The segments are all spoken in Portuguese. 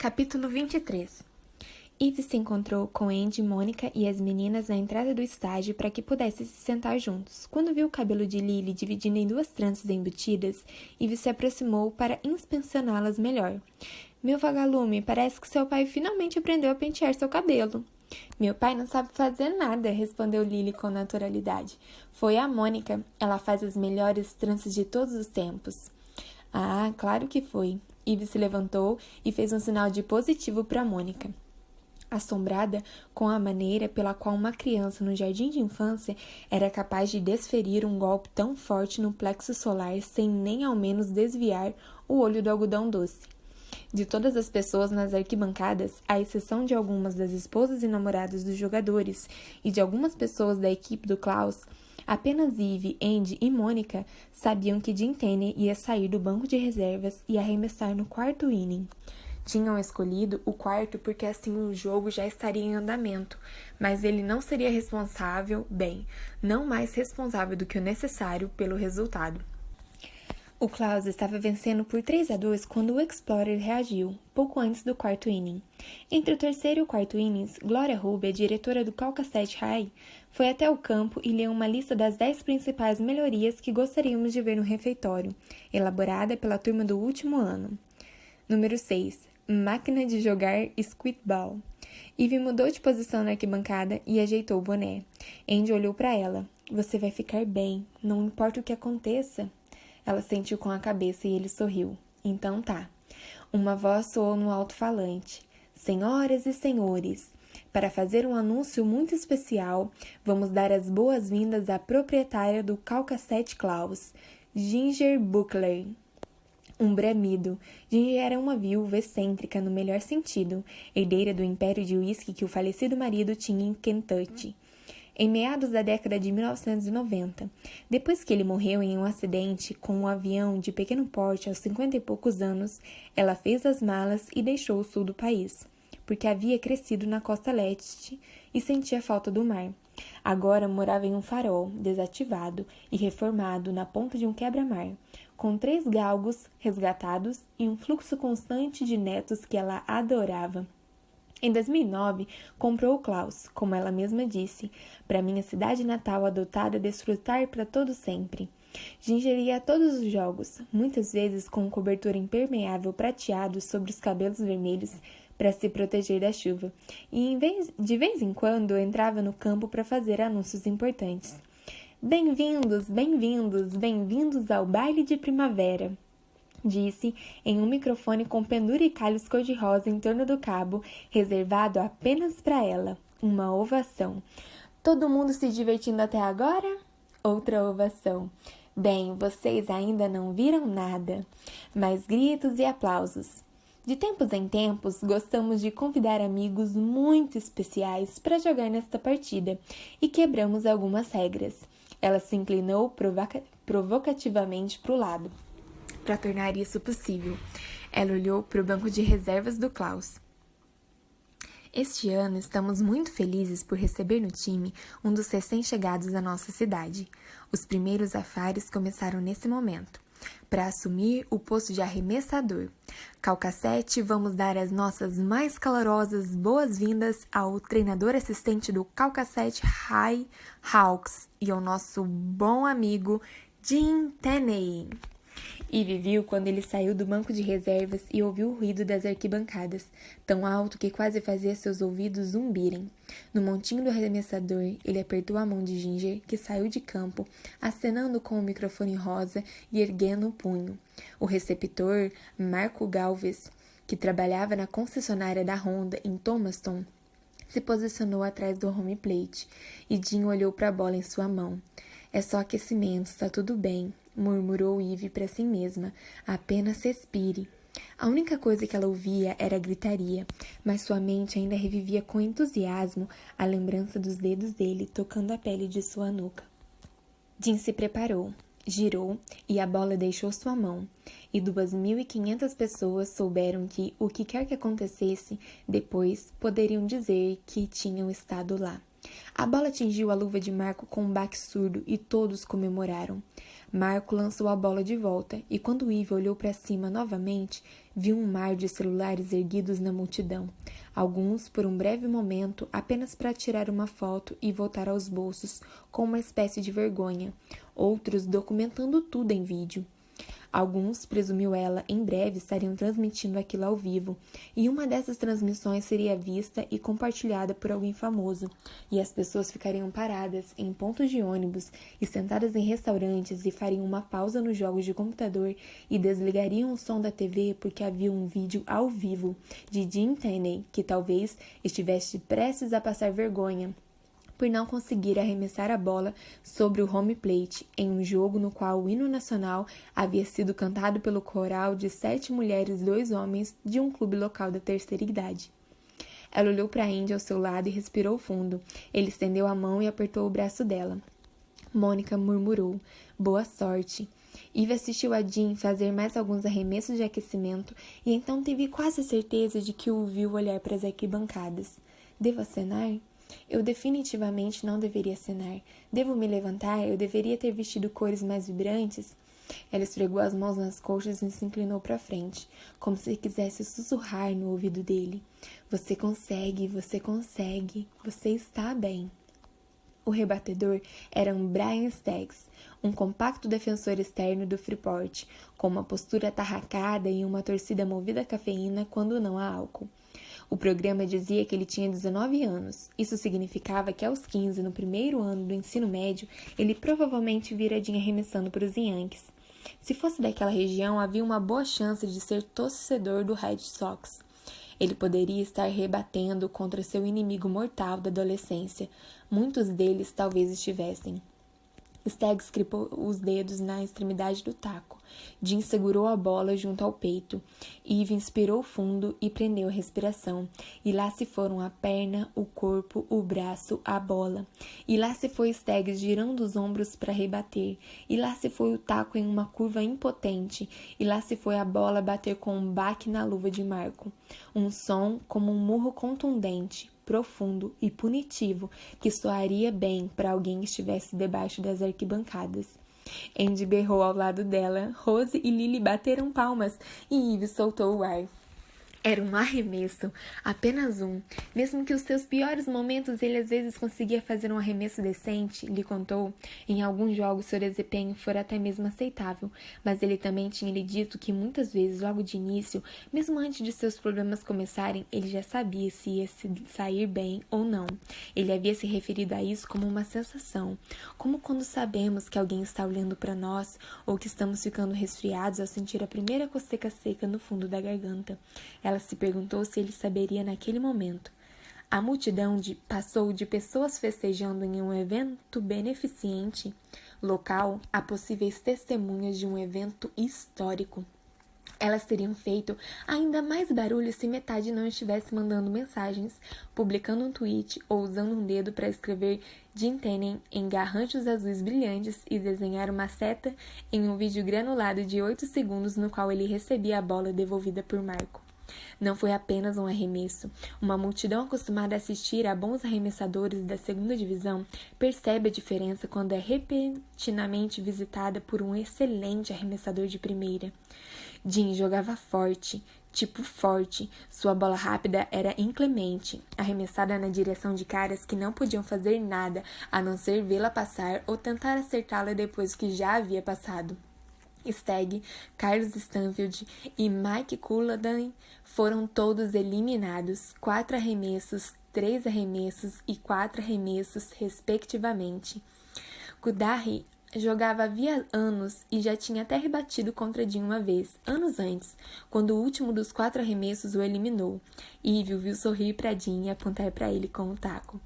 Capítulo 23. Eve se encontrou com Andy, Mônica e as meninas na entrada do estágio para que pudessem se sentar juntos. Quando viu o cabelo de Lily dividido em duas tranças embutidas, Eve se aproximou para inspecioná-las melhor. Meu vagalume, parece que seu pai finalmente aprendeu a pentear seu cabelo. Meu pai não sabe fazer nada, respondeu Lily com naturalidade. Foi a Mônica. Ela faz as melhores tranças de todos os tempos. Ah, claro que foi. Eve se levantou e fez um sinal de positivo para Mônica. Assombrada com a maneira pela qual uma criança no jardim de infância era capaz de desferir um golpe tão forte no plexo solar sem nem ao menos desviar o olho do algodão doce. De todas as pessoas nas arquibancadas, à exceção de algumas das esposas e namoradas dos jogadores e de algumas pessoas da equipe do Klaus, apenas Eve, Andy e Mônica sabiam que Jim Tenney ia sair do banco de reservas e arremessar no quarto inning. Tinham escolhido o quarto porque assim o jogo já estaria em andamento, mas ele não seria não mais responsável do que o necessário pelo resultado. O Klaus estava vencendo por 3-2 quando o Explorer reagiu, pouco antes do quarto inning. Entre o terceiro e o quarto innings, Gloria Ruby, a diretora do Calcasieu High, foi até o campo e leu uma lista das 10 principais melhorias que gostaríamos de ver no refeitório, elaborada pela turma do último ano. Número 6. Máquina de jogar squidball. Eve mudou de posição na arquibancada e ajeitou o boné. Andy olhou para ela. Você vai ficar bem, não importa o que aconteça. Ela sentiu com a cabeça e ele sorriu. Então tá. Uma voz soou no alto-falante. Senhoras e senhores, para fazer um anúncio muito especial, vamos dar as boas-vindas à proprietária do Calcasieu Klaus, Ginger Buckley. Um bramido. Ginger era uma viúva excêntrica no melhor sentido, herdeira do império de uísque que o falecido marido tinha em Kentucky. Em meados da década de 1990, depois que ele morreu em um acidente com um avião de pequeno porte aos 50 e poucos anos, ela fez as malas e deixou o sul do país, porque havia crescido na costa leste e sentia falta do mar. Agora morava em um farol, desativado e reformado na ponta de um quebra-mar, com 3 galgos resgatados e um fluxo constante de netos que ela adorava. Em 2009, comprou o Klaus, como ela mesma disse, para minha cidade natal adotada desfrutar para todo sempre. Ginger ia a todos os jogos, muitas vezes com um cobertor impermeável prateado sobre os cabelos vermelhos para se proteger da chuva, e de vez em quando entrava no campo para fazer anúncios importantes. Bem-vindos, bem-vindos, bem-vindos ao baile de primavera, disse em um microfone com penduricalhos cor-de-rosa em torno do cabo, reservado apenas para ela. Uma ovação. Todo mundo se divertindo até agora? Outra ovação. Bem, vocês ainda não viram nada. Mais gritos e aplausos. De tempos em tempos, gostamos de convidar amigos muito especiais para jogar nesta partida e quebramos algumas regras. Ela se inclinou provocativamente para o lado. Para tornar isso possível, ela olhou para o banco de reservas do Klaus. Este ano estamos muito felizes por receber no time um dos recém-chegados à nossa cidade. Os primeiros afares começaram nesse momento. Para assumir o posto de arremessador, Calcasieu, vamos dar as nossas mais calorosas boas-vindas ao treinador assistente do Calcasieu High Hawks e ao nosso bom amigo Jim Tenney. Eve viu quando ele saiu do banco de reservas e ouviu o ruído das arquibancadas, tão alto que quase fazia seus ouvidos zumbirem. No montinho do arremessador, ele apertou a mão de Ginger, que saiu de campo, acenando com o microfone rosa e erguendo o punho. O receptor, Marco Galvez, que trabalhava na concessionária da Honda em Thomaston, se posicionou atrás do home plate, e Jim olhou para a bola em sua mão. É só aquecimento, está tudo bem, murmurou Eve para si mesma. Apenas respire. A única coisa que ela ouvia era a gritaria, mas sua mente ainda revivia com entusiasmo a lembrança dos dedos dele tocando a pele de sua nuca. Jim se preparou, girou e a bola deixou sua mão, e 2.500 pessoas souberam que, o que quer que acontecesse, depois poderiam dizer que tinham estado lá. A bola atingiu a luva de Marco com um baque surdo e todos comemoraram. Marco lançou a bola de volta e quando Eve olhou para cima novamente, viu um mar de celulares erguidos na multidão, alguns por um breve momento apenas para tirar uma foto e voltar aos bolsos com uma espécie de vergonha, outros documentando tudo em vídeo. Alguns, presumiu ela, em breve estariam transmitindo aquilo ao vivo, e uma dessas transmissões seria vista e compartilhada por alguém famoso, e as pessoas ficariam paradas em pontos de ônibus e sentadas em restaurantes e fariam uma pausa nos jogos de computador e desligariam o som da TV porque havia um vídeo ao vivo de Jim Tenney, que talvez estivesse prestes a passar vergonha por não conseguir arremessar a bola sobre o home plate em um jogo no qual o hino nacional havia sido cantado pelo coral de 7 mulheres e 2 homens de um clube local da terceira idade. Ela olhou para Andy ao seu lado e respirou fundo. Ele estendeu a mão e apertou o braço dela. Mônica murmurou, boa sorte. Eve assistiu a Jean fazer mais alguns arremessos de aquecimento e então teve quase certeza de que o viu olhar para as arquibancadas. Devo acenar? Eu definitivamente não deveria acenar. Devo me levantar? Eu deveria ter vestido cores mais vibrantes? Ela esfregou as mãos nas coxas e se inclinou para frente, como se quisesse sussurrar no ouvido dele. Você consegue, você está bem. O rebatedor era um Brian Staggs, um compacto defensor externo do Freeport, com uma postura atarracada e uma torcida movida a cafeína quando não a álcool. O programa dizia que ele tinha 19 anos. Isso significava que aos 15, no primeiro ano do ensino médio, ele provavelmente viraria arremessando para os Yankees. Se fosse daquela região, havia uma boa chance de ser torcedor do Red Sox. Ele poderia estar rebatendo contra seu inimigo mortal da adolescência. Muitos deles talvez estivessem. Staggs cripou os dedos na extremidade do taco. Jean segurou a bola junto ao peito. Eve inspirou fundo e prendeu a respiração. E lá se foram a perna, o corpo, o braço, a bola. E lá se foi Staggs girando os ombros para rebater. E lá se foi o taco em uma curva impotente. E lá se foi a bola bater com um baque na luva de Marco. Um som como um murro contundente, profundo e punitivo que soaria bem para alguém que estivesse debaixo das arquibancadas. Andy berrou ao lado dela, Rose e Lily bateram palmas e Eve soltou o ar. Era um arremesso, apenas um. Mesmo que os seus piores momentos ele às vezes conseguia fazer um arremesso decente, lhe contou. Em alguns jogos seu desempenho fora até mesmo aceitável, mas ele também tinha lhe dito que muitas vezes, logo de início, mesmo antes de seus problemas começarem, ele já sabia se ia se sair bem ou não. Ele havia se referido a isso como uma sensação, como quando sabemos que alguém está olhando para nós ou que estamos ficando resfriados ao sentir a primeira coceira seca no fundo da garganta. Ela se perguntou se ele saberia naquele momento. A multidão passou de pessoas festejando em um evento beneficente local a possíveis testemunhas de um evento histórico. Elas teriam feito ainda mais barulho se metade não estivesse mandando mensagens, publicando um tweet ou usando um dedo para escrever Jim Tenney em garranchos azuis brilhantes e desenhar uma seta em um vídeo granulado de 8 segundos no qual ele recebia a bola devolvida por Marco. Não foi apenas um arremesso. Uma multidão acostumada a assistir a bons arremessadores da segunda divisão percebe a diferença quando é repentinamente visitada por um excelente arremessador de primeira. Jim jogava forte, tipo forte. Sua bola rápida era inclemente, arremessada na direção de caras que não podiam fazer nada a não ser vê-la passar ou tentar acertá-la depois que já havia passado. Stagg, Carlos Stanfield e Mike Culloden foram todos eliminados, 4 arremessos, 3 arremessos e 4 arremessos, respectivamente. Kudahi jogava havia anos e já tinha até rebatido contra Jim uma vez, anos antes, quando o último dos 4 arremessos o eliminou. Eve o viu sorrir para Jim e apontar para ele com o taco.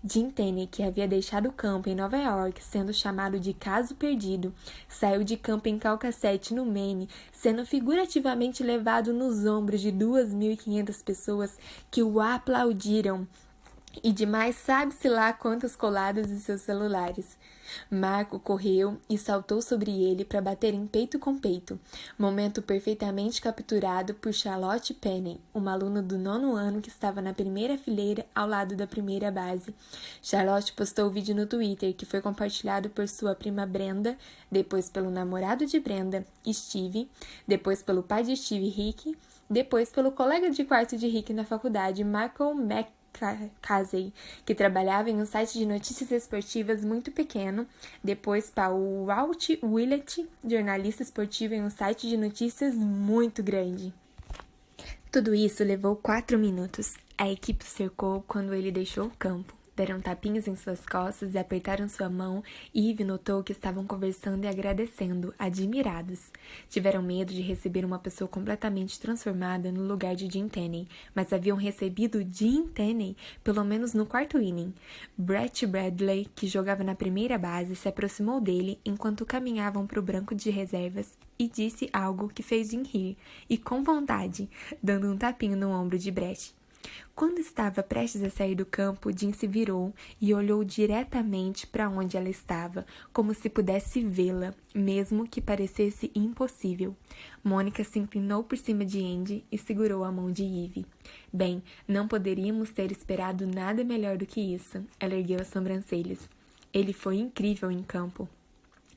Jim Tenney, que havia deixado o campo em Nova York, sendo chamado de caso perdido, saiu de campo em Calcasieu, no Maine, sendo figurativamente levado nos ombros de 2.500 pessoas que o aplaudiram. E demais sabe-se lá quantas coladas em seus celulares. Marco correu e saltou sobre ele para bater em peito com peito, momento perfeitamente capturado por Charlotte Penny, uma aluna do 9º ano que estava na primeira fileira ao lado da primeira base. Charlotte postou o vídeo no Twitter, que foi compartilhado por sua prima Brenda, depois pelo namorado de Brenda, Steve, depois pelo pai de Steve, Rick, depois pelo colega de quarto de Rick na faculdade, Michael McCasey, que trabalhava em um site de notícias esportivas muito pequeno, depois para o Walt Willett, jornalista esportivo em um site de notícias muito grande. Tudo isso levou 4 minutos. A equipe cercou quando ele deixou o campo. Deram tapinhas em suas costas e apertaram sua mão, e Eve notou que estavam conversando e agradecendo, admirados. Tiveram medo de receber uma pessoa completamente transformada no lugar de Jim Tenney, mas haviam recebido Jim Tenney, pelo menos no quarto inning. Brett Bradley, que jogava na primeira base, se aproximou dele enquanto caminhavam para o banco de reservas e disse algo que fez Jim rir, e com vontade, dando um tapinho no ombro de Brett. Quando estava prestes a sair do campo, Jim se virou e olhou diretamente para onde ela estava, como se pudesse vê-la, mesmo que parecesse impossível. Mônica se inclinou por cima de Andy e segurou a mão de Eve. Bem, não poderíamos ter esperado nada melhor do que isso. Ela ergueu as sobrancelhas. Ele foi incrível em campo.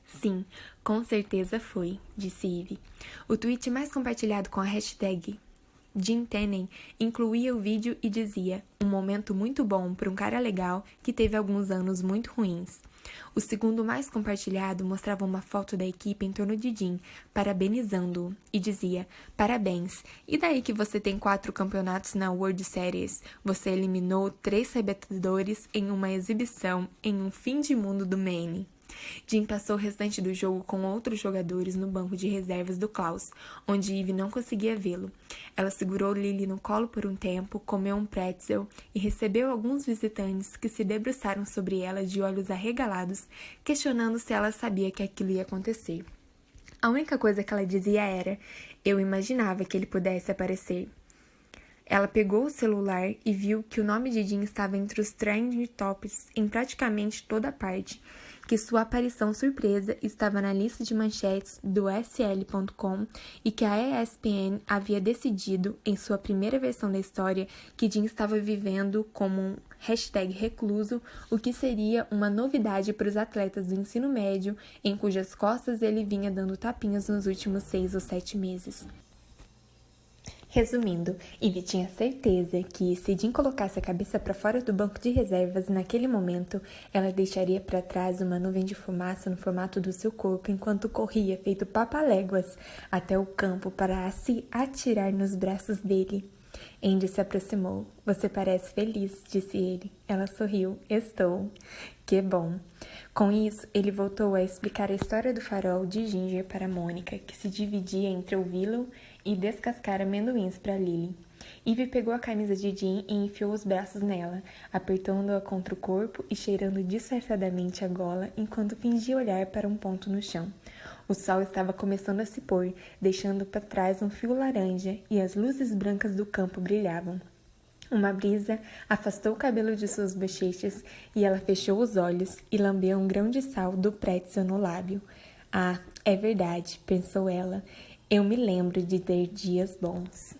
Sim, com certeza foi, disse Eve. O tweet mais compartilhado com a hashtag Jim Tenney incluía o vídeo e dizia: um momento muito bom para um cara legal que teve alguns anos muito ruins. O segundo mais compartilhado mostrava uma foto da equipe em torno de Jim, parabenizando-o, e dizia: parabéns, e daí que você tem 4 campeonatos na World Series? Você eliminou 3 rebetadores em uma exibição em um fim de mundo do Maine. Jim passou o restante do jogo com outros jogadores no banco de reservas do Klaus, onde Eve não conseguia vê-lo. Ela segurou Lily no colo por um tempo, comeu um pretzel e recebeu alguns visitantes que se debruçaram sobre ela de olhos arregalados, questionando se ela sabia que aquilo ia acontecer. A única coisa que ela dizia era: eu imaginava que ele pudesse aparecer. Ela pegou o celular e viu que o nome de Jim estava entre os trending topics em praticamente toda parte, que sua aparição surpresa estava na lista de manchetes do SL.com e que a ESPN havia decidido, em sua primeira versão da história, que Jim estava vivendo como um #recluso, o que seria uma novidade para os atletas do ensino médio, em cujas costas ele vinha dando tapinhas nos últimos 6 ou 7 meses. Resumindo, Eve tinha certeza que, se Jim colocasse a cabeça para fora do banco de reservas naquele momento, ela deixaria para trás uma nuvem de fumaça no formato do seu corpo enquanto corria feito papaléguas até o campo para se atirar nos braços dele. Andy se aproximou. Você parece feliz, disse ele. Ela sorriu. Estou. Que bom. Com isso, ele voltou a explicar a história do farol de Ginger para Mônica, que se dividia entre ouvi-lo e descascar amendoins para Lily. Eve pegou a camisa de Jim e enfiou os braços nela, apertando-a contra o corpo e cheirando disfarçadamente a gola enquanto fingia olhar para um ponto no chão. O sol estava começando a se pôr, deixando para trás um fio laranja, e as luzes brancas do campo brilhavam. Uma brisa afastou o cabelo de suas bochechas e ela fechou os olhos e lambeu um grão de sal do pretzel no lábio. Ah, é verdade, pensou ela. Eu me lembro de ter dias bons.